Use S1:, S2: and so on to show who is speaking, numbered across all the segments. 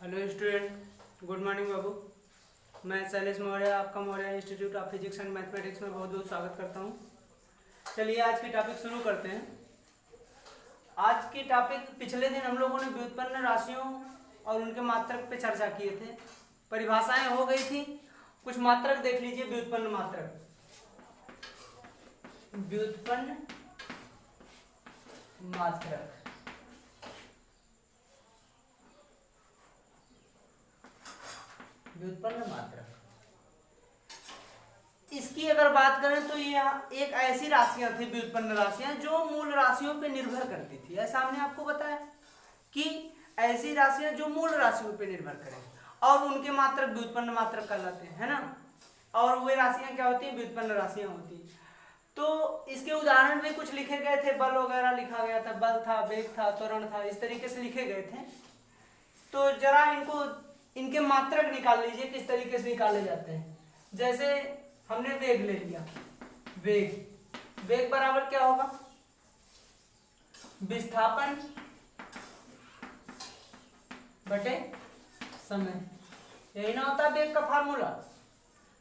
S1: Hello student, good morning बाबू। मैं शैलेश मौर्य आपका Maurya institute of physics and mathematics में बहुत बहुत स्वागत करता हूँ। चलिए आज की टॉपिक शुरू करते हैं। आज की टॉपिक पिछले दिन हम लोगों ने व्युत्पन्न राशियों और उनके मात्रक पे चर्चा किए थे। परिभाषाएं हो गई थी, कुछ मात्रक देख लीजिए। व्युत्पन्न मात्रक, व्युत्पन्न मात्रक व्युत्पन्न मात्रक इसकी अगर बात करें तो ये एक ऐसी राशियां थी, व्युत्पन्न राशियां, जो मूल राशियों पे निर्भर करती थी। ऐसा हमने आपको बताया कि ऐसी राशियां जो मूल राशियों पे निर्भर करें और उनके मात्रक व्युत्पन्न मात्रक कहलाते हैं, है ना। और वे राशियां क्या होती हैं? व्युत्पन्न राशियां होती हैं। तो इसके उदाहरण भी कुछ लिखे गए थे, बल वगैरह लिखा गया था, बल था, वेग था, त्वरण था, इस तरीके से लिखे गए थे। तो जरा इनके मात्रक निकाल लीजिए, किस तरीके से निकाले जाते हैं। जैसे हमने वेग ले लिया, वेग बराबर क्या होगा? विस्थापन बटे समय। यही ना होता वेग का फार्मूला।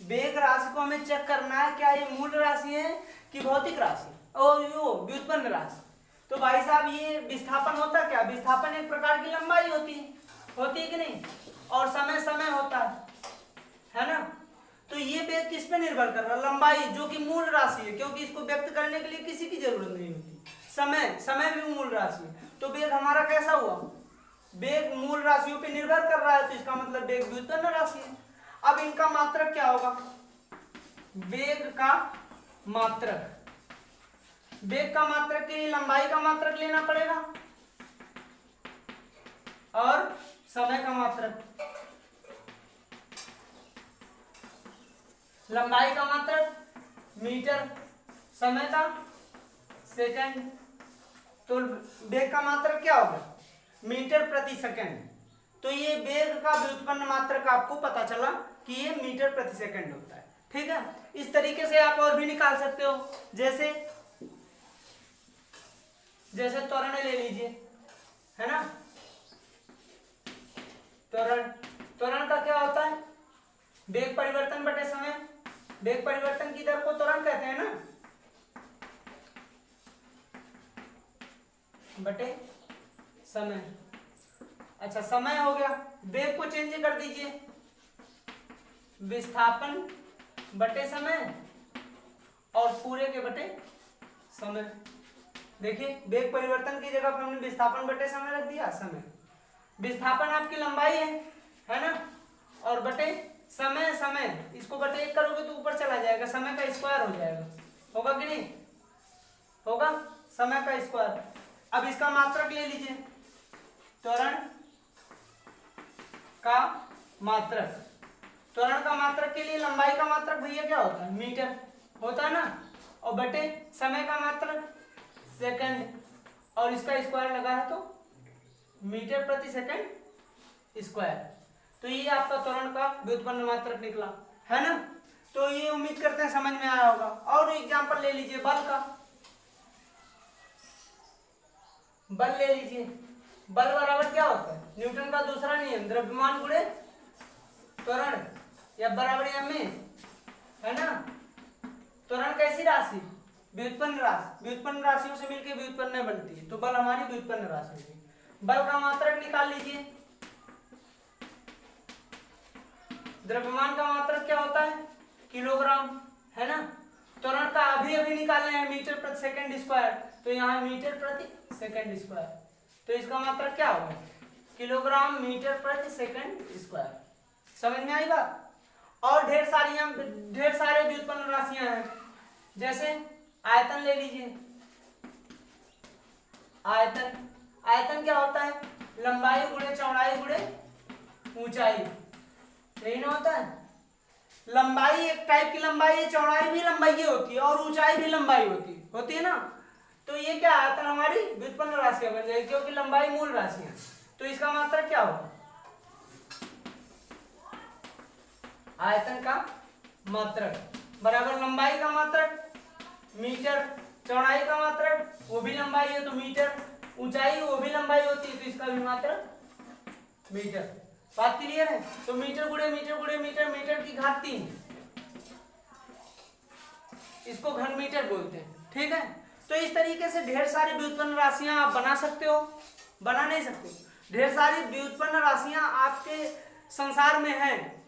S1: वेग राशि को हमें चेक करना है, क्या ये मूल राशि है कि भौतिक राशि और यो व्युत्पन्न राशि। तो भाई साहब ये विस्थापन होता क्या? विस्थापन एक प्रकार की लंबाई होती है कि नहीं, और समय होता है ना। तो ये वेग किस पे निर्भर कर रहा है? लंबाई, जो कि मूल राशि है, क्योंकि इसको व्यक्त करने के लिए किसी की जरूरत नहीं होती। समय भी मूल राशि है। तो वेग हमारा कैसा हुआ? वेग मूल राशियों पे निर्भर कर रहा है, तो इसका मतलब वेग व्युत्पन्न राशि है। अब इनका मात्रक क्या होगा? वेग का मात्रक, वेग का मात्रक के लिए लंबाई का मात्रक लेना पड़ेगा और समय का मात्रक। लंबाई का मात्रक मीटर, समय का सेकंड। तो वेग का मात्रक क्या होगा? मीटर प्रति सेकंड। तो ये वेग का व्युत्पन्न मात्रक आपको पता चला कि ये मीटर प्रति सेकंड होता है। ठीक है, इस तरीके से आप और भी निकाल सकते हो। जैसे त्वरण ले लीजिए, है ना। त्वरण का क्या होता है? वेग परिवर्तन बटे समय। वेग परिवर्तन की दर को त्वरण कहते हैं ना, बटे समय। अच्छा, समय हो गया। वेग को चेंज कर दीजिए, विस्थापन बटे समय और पूरे के बटे समय। देखिए, वेग परिवर्तन की जगह पर हमने विस्थापन बटे समय रख दिया। समय, विस्थापन आपकी लंबाई है ना, और बटे समय, इसको बटे 1 करोगे तो ऊपर चला जाएगा, समय का स्क्वायर हो जाएगा। होगा कि नहीं? होगा, समय का स्क्वायर। अब इसका मात्रक ले लीजिए, त्वरण का मात्रक। त्वरण का मात्रक के लिए लंबाई का मात्रक भैया क्या होता है? मीटर होता है ना, और बटे समय का मात्रक सेकंड, और इसका स्क्वायर लगा है तो मीटर प्रति सेकंड स्क्वायर। तो ये आपका त्वरण का व्युत्पन्न मात्रक निकला, है ना। तो ये उम्मीद करते हैं समझ में आया होगा। और एग्जांपल ले लीजिए बल का। बल ले लीजिए, बल बराबर क्या होता है? न्यूटन का दूसरा नियम, द्रव्यमान गुणे त्वरण, या बराबर में, है ना। त्वरण कैसी राशि? व्युत्पन्न राशि। व्युत्पन्न राशियों से मिलकर व्युत्पन्न बनती है, तो बल हमारी व्युत्पन्न राशि होगी। बल का मात्रक निकाल लीजिए। द्रव्यमान का मात्रक क्या होता है? किलोग्राम, है ना। त्वरण का अभी निकाले हैं, मीटर प्रति सेकंड स्क्वायर, तो यहाँ मीटर प्रति सेकंड स्क्वायर। तो इसका मात्रक क्या होगा? किलोग्राम मीटर प्रति सेकंड स्क्वायर। समझ में आई बात? और ढेर सारे व्युत्पन्न राशियां हैं। जैसे आयतन ले लीजिए। आयतन क्या होता है? लंबाई गुणे चौड़ाई गुणे ऊंचाई। यही ना होता है। लंबाई एक टाइप की लंबाई है, चौड़ाई भी लंबाई होती है और ऊंचाई भी लंबाई होती है ना। तो ये क्या, आयतन हमारी व्युत्पन्न राशि बन जाएगी, क्योंकि लंबाई मूल राशि है। तो इसका मात्रक क्या होगा? आयतन का मात्रक बराबर लंबाई का मात्रक मीटर, चौड़ाई का मात्रक वो भी लंबाई है तो मीटर, ऊंचाई वो भी लंबाई होती है तो इसका भी मात्रक मीटर। बात क्लियर है? तो मीटर गुणे मीटर गुणे मीटर, मीटर की घात 3, इसको घन मीटर बोलते हैं। ठीक है, तो इस तरीके से ढेर सारी व्युत्पन्न राशियां आप बना सकते हो, बना नहीं सकते हो। ढेर सारी व्युत्पन्न राशियां आपके संसार में हैं,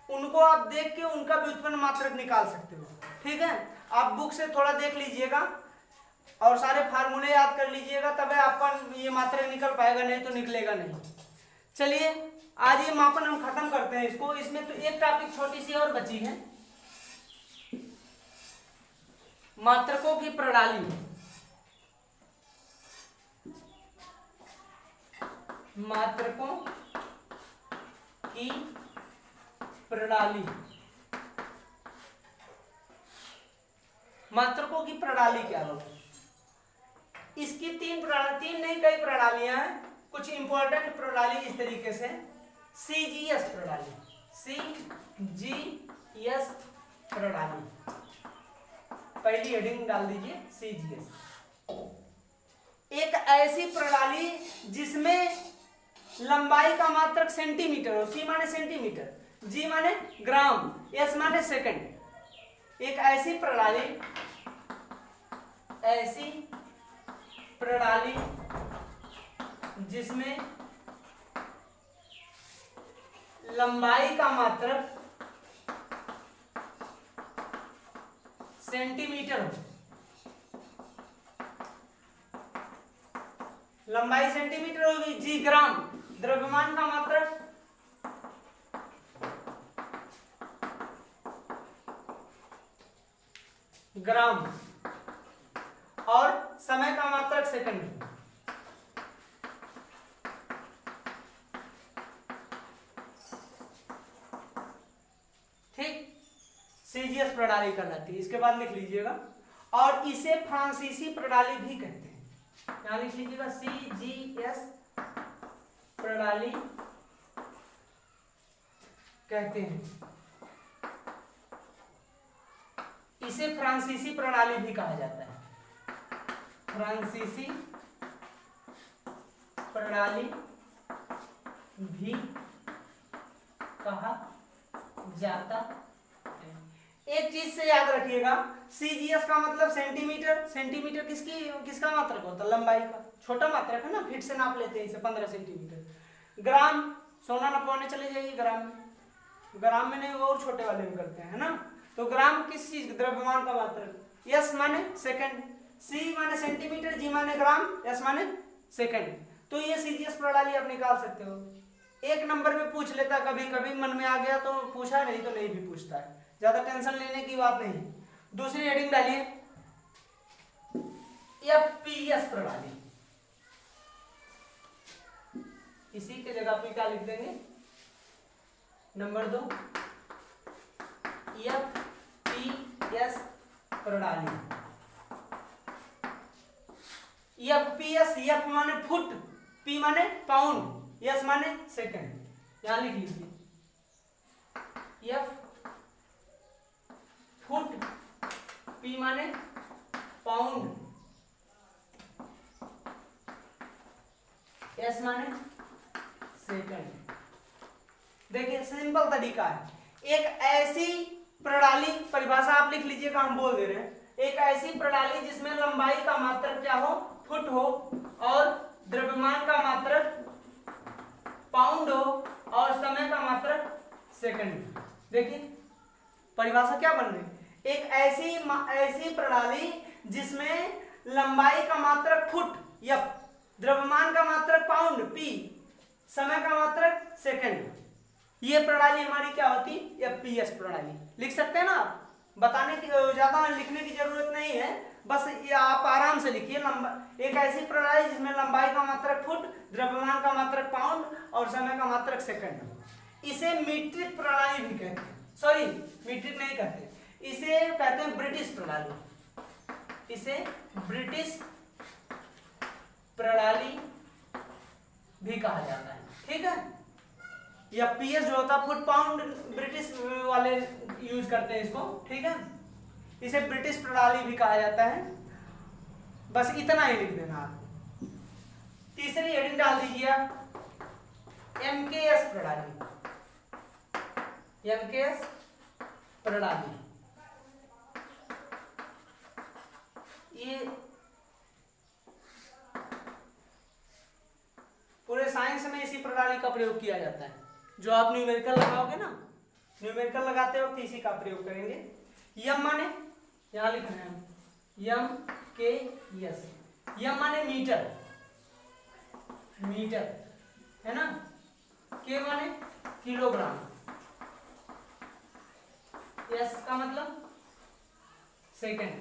S1: उनको आप देख के उनका व्युत्पन्न मात्रक निकाल सकते हो। ठीक है, आप बुक से थोड़ा देख लीजिएगा और सारे फार्मूले याद कर लीजिएगा, तब आपका ये मात्रक निकल पाएगा, नहीं तो निकलेगा नहीं। चलिए आज ये मापन हम खत्म करते हैं इसको। इसमें तो एक टॉपिक छोटी सी और बची है, मात्रकों की प्रणाली। मात्रकों की प्रणाली, मात्रकों की प्रणाली क्या होगी? इसकी तीन नहीं कई प्रणालियां हैं। कुछ इंपॉर्टेंट प्रणाली इस तरीके से, सीजीएस प्रणाली, सीजीएस प्रणाली, पहली हेडिंग डाल दीजिए सीजीएस। एक ऐसी प्रणाली जिसमें लंबाई का मात्रक सेंटीमीटर हो, सी माने सेंटीमीटर, जी माने ग्राम, एस माने सेकंड। एक ऐसी प्रणाली जिसमें लंबाई का मात्रक सेंटीमीटर हो, लंबाई सेंटीमीटर होगी, जी ग्राम, द्रव्यमान का मात्रक ग्राम, और समय का मात्रक सेकंड। ठीक, सीजीएस प्रणाली कहलाती है। इसके बाद लिख लीजिएगा, और इसे फ्रांसीसी प्रणाली भी कहते हैं। यहां लिख लीजिएगा सीजीएस प्रणाली कहते हैं। इसे फ्रांसीसी प्रणाली भी कहा जाता है, फ्रांसीसी प्रणाली भी कहा जाता है। एक चीज से याद रखिएगा, सीजीएस का मतलब सेंटीमीटर, सेंटीमीटर किसका मात्रक होता है? लंबाई का, छोटा मात्रक है ना, फीट से नाप लेते हैं इसे, 15 सेंटीमीटर। ग्राम, सोना नपवाने चले जाइए ग्राम में, ग्राम में नहीं, वो और छोटे वाले में करते हैं, है ना। तो ग्राम किस चीज, द्रव्यमान का मात्रक। एस माने सेकंड, सी माने सेंटीमीटर, जी माने ग्राम, एस माने सेकंड। तो ये सीजीएस प्रणाली आप निकाल सकते हो। एक नंबर में पूछ लेता, कभी कभी मन में आ गया तो पूछा, नहीं तो नहीं भी पूछता है, ज्यादा टेंशन लेने की बात नहीं। दूसरी हेडिंग डालिए, एफपीएस प्रणाली। इसी के जगह पे क्या लिख देंगे, नंबर 2, एफपीएस प्रणाली। एफपीएस, एफ माने फुट, पी माने पाउंड, एस माने सेकंड। यहां लिख लीजिए, एफ फुट, पी माने पाउंड, एस माने सेकंड। देखिए सिंपल तरीका है। एक ऐसी प्रणाली, परिभाषा आप लिख लीजिएगा, हम बोल दे रहे हैं। एक ऐसी प्रणाली जिसमें लंबाई का मात्रक क्या हो, फुट हो, और द्रव्यमान का मात्रक पाउंड हो, और समय का मात्रक सेकंड। देखिए परिभाषा क्या बन रही है, एक ऐसी प्रणाली जिसमें लंबाई का मात्रक फुट, एफ, द्रव्यमान का मात्रक पाउंड, पी, समय का मात्रक सेकंड। ये प्रणाली हमारी क्या होती, एफपीएस प्रणाली। लिख सकते हैं ना आप, बताने की ज्यादा लिखने की जरूरत नहीं है, बस ये आप आराम से लिखिए। एक ऐसी प्रणाली जिसमें लंबाई का मात्रक फुट, द्रव्यमान का मात्रक पाउंड, और समय का मात्रक सेकंड। इसे मीट्रिक प्रणाली भी कहते हैं, सॉरी मीट्रिक नहीं कहते, इसे कहते हैं ब्रिटिश प्रणाली। इसे ब्रिटिश प्रणाली भी कहा जाता है। ठीक है, या पीएस जो होता है फुट पाउंड, ब्रिटिश वाले यूज करते हैं इसको। ठीक है, इसे ब्रिटिश प्रणाली भी कहा जाता है। बस इतना ही लिख देना आप। तीसरी हेडिंग डाल दीजिए आप, एमकेएस प्रणाली, एमकेएस प्रणाली। ये पूरे साइंस में इसी प्रणाली का प्रयोग किया जाता है। जो आप न्यूमेरिकल लगाओगे ना, न्यूमेरिकल लगाते वक्त इसी का प्रयोग करेंगे। यम माने, यहां लिख रहे हैं हम, यम के एस। यम माने मीटर, मीटर है ना। के माने किलोग्राम, एस का मतलब सेकंड।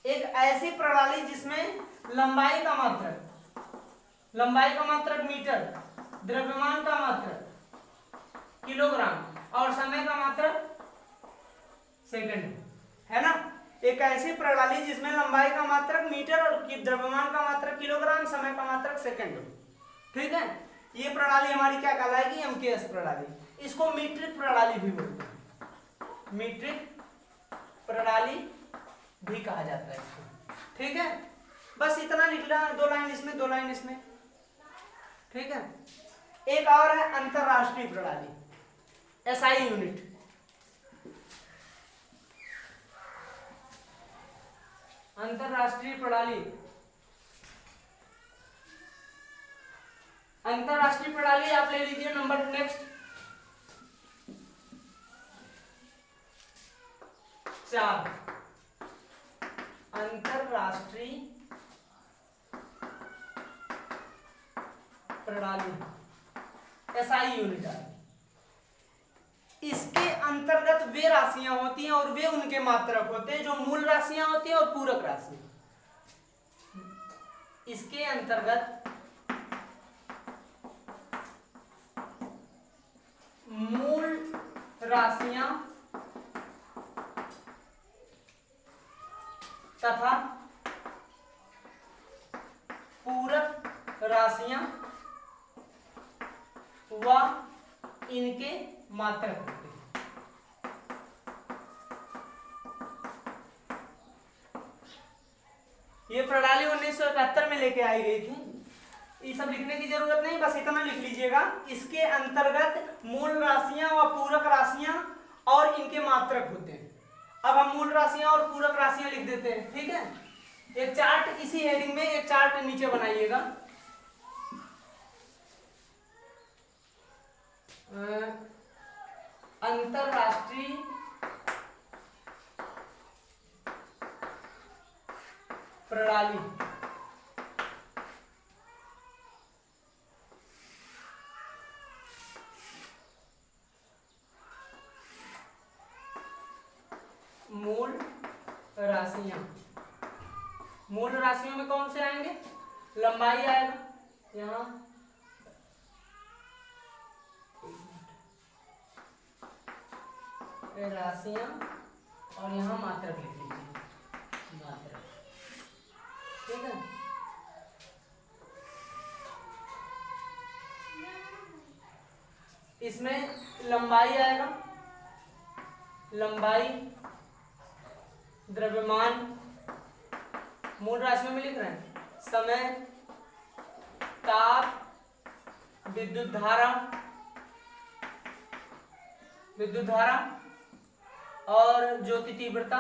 S1: एक ऐसी प्रणाली जिसमें लंबाई का मात्रक, लंबाई का मात्रक मीटर, द्रव्यमान का मात्रक किलोग्राम और समय का मात्रक सेकंड है ना। एक ऐसी प्रणाली जिसमें लंबाई का मात्रक मीटर और द्रव्यमान का मात्रक किलोग्राम, समय का मात्रक सेकंड हो। ठीक है, ये प्रणाली हमारी क्या कहलाएगी? एमकेएस प्रणाली। इसको मीट्रिक प्रणाली भी बोलते हैं, मीट्रिक प्रणाली भी कहा जाता है इसको। ठीक है, बस इतना लिखना है, 2 लाइन इसमें 2 लाइन इसमें। ठीक है, एक और है अंतरराष्ट्रीय प्रणाली, एसआई यूनिट। अंतरराष्ट्रीय प्रणाली, अंतरराष्ट्रीय प्रणाली आप ले लीजिए नंबर नेक्स्ट 4। अंतरराष्ट्रीय प्रणाली, एसआई यूनिट। इसके अंतर्गत वे राशियां होती हैं और वे उनके मात्रक होते हैं जो मूल राशियां होती हैं और पूरक राशि। इसके अंतर्गत मूल राशियां तथा पूरक राशियां व इनके मात्रक होते हैं। ये प्रणाली 1971 में लेके आई गई थी। ये सब लिखने की जरूरत नहीं, बस इतना लिख लीजिएगा। इसके अंतर्गत मूल राशियां व पूरक राशियां और इनके मात्रक होते हैं। अब हम मूल राशियां और पूरक राशियां लिख देते हैं। ठीक है, एक चार्ट इसी हेडिंग में एक चार्ट नीचे बनाइएगा। अंतरराष्ट्रीय प्रणाली, मूल राशियां। मूल राशियों में कौन से आएंगे? लंबाई आएगा, यहां राशियां और यहां मात्रक लिख लीजिए, मात्रक। ठीक है, इसमें लंबाई आएगा, लंबाई, द्रव्यमान, मूल राशियों में लिख रहे हैं, समय, ताप, विद्युत धारा, विद्युत धारा और ज्योति तीव्रता,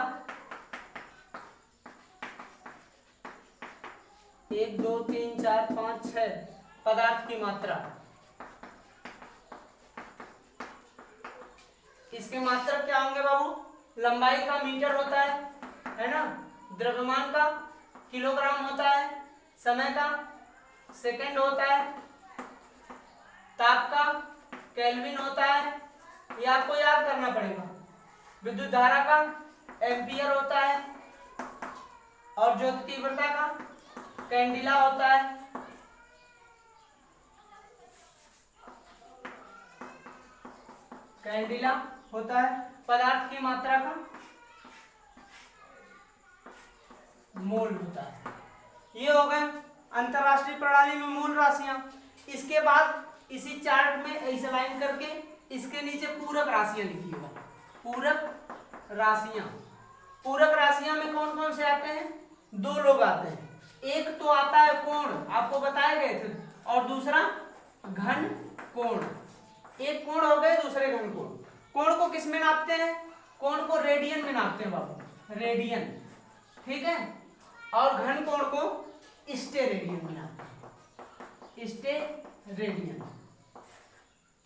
S1: 1 2 3 4 5 6 पदार्थ की मात्रा। इसके मात्रक क्या होंगे बाबू? लंबाई का मीटर होता है ना, द्रव्यमान का किलोग्राम होता है, समय का सेकंड होता है, ताप का केल्विन होता है, ये आपको याद करना पड़ेगा। विद्युत धारा का एम्पियर होता है और ज्योति तीव्रता का कैंडिला होता है। कैंडिला होता है। पदार्थ की मात्रा का मोल होता है। ये हो गए अंतरराष्ट्रीय प्रणाली में मूल राशियां। इसके बाद इसी चार्ट में ऐसे लाइन करके इसके नीचे पूरक राशियां लिखिएगा। पूरक राशियां, पूरक राशियां में कौन कौन से आते हैं? 2 लोग आते हैं। एक तो आता है कोण, आपको बताए गए थे, और दूसरा घन कोण, एक कोण हो गए, दूसरे घन कोण। कोण को किस में नापते हैं? कोण को रेडियन में नापते हैं बाबू, रेडियन, ठीक है। और घन कोण को स्टेरेडियन में नापते हैं, स्टेरेडियन।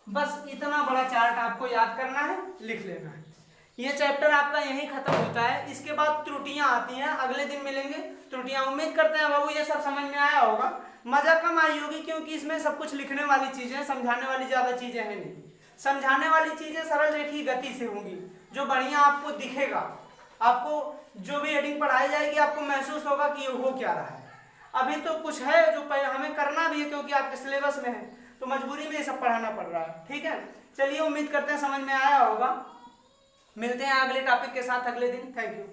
S1: बस इतना बड़ा चार्ट आपको याद करना है, लिख लेना है। ये चैप्टर आपका यहीं खत्म होता है। इसके बाद त्रुटियां आती हैं, अगले दिन मिलेंगे त्रुटियां। उम्मीद करते हैं बाबू ये सब समझ में आया होगा। मजा कम आई होगी क्योंकि इसमें सब कुछ लिखने वाली चीजें, समझाने वाली ज्यादा चीजें हैं नहीं। समझाने वाली चीजें सरल रेखी गति से होंगी, जो बढ़िया आपको दिखेगा। आपको जो भी हेडिंग पढ़ाई जाएगी आपको महसूस होगा कि ये हो क्या रहा है। अभी तो कुछ है जो हमें करना भी है क्योंकि आपके सिलेबस में है, तो मजबूरी में ये सब पढ़ाना पड़ रहा है, ठीक है। चलिए, उम्मीद करते हैं समझ में आया होगा। मिलते हैं अगले टॉपिक के साथ अगले दिन। Thank you.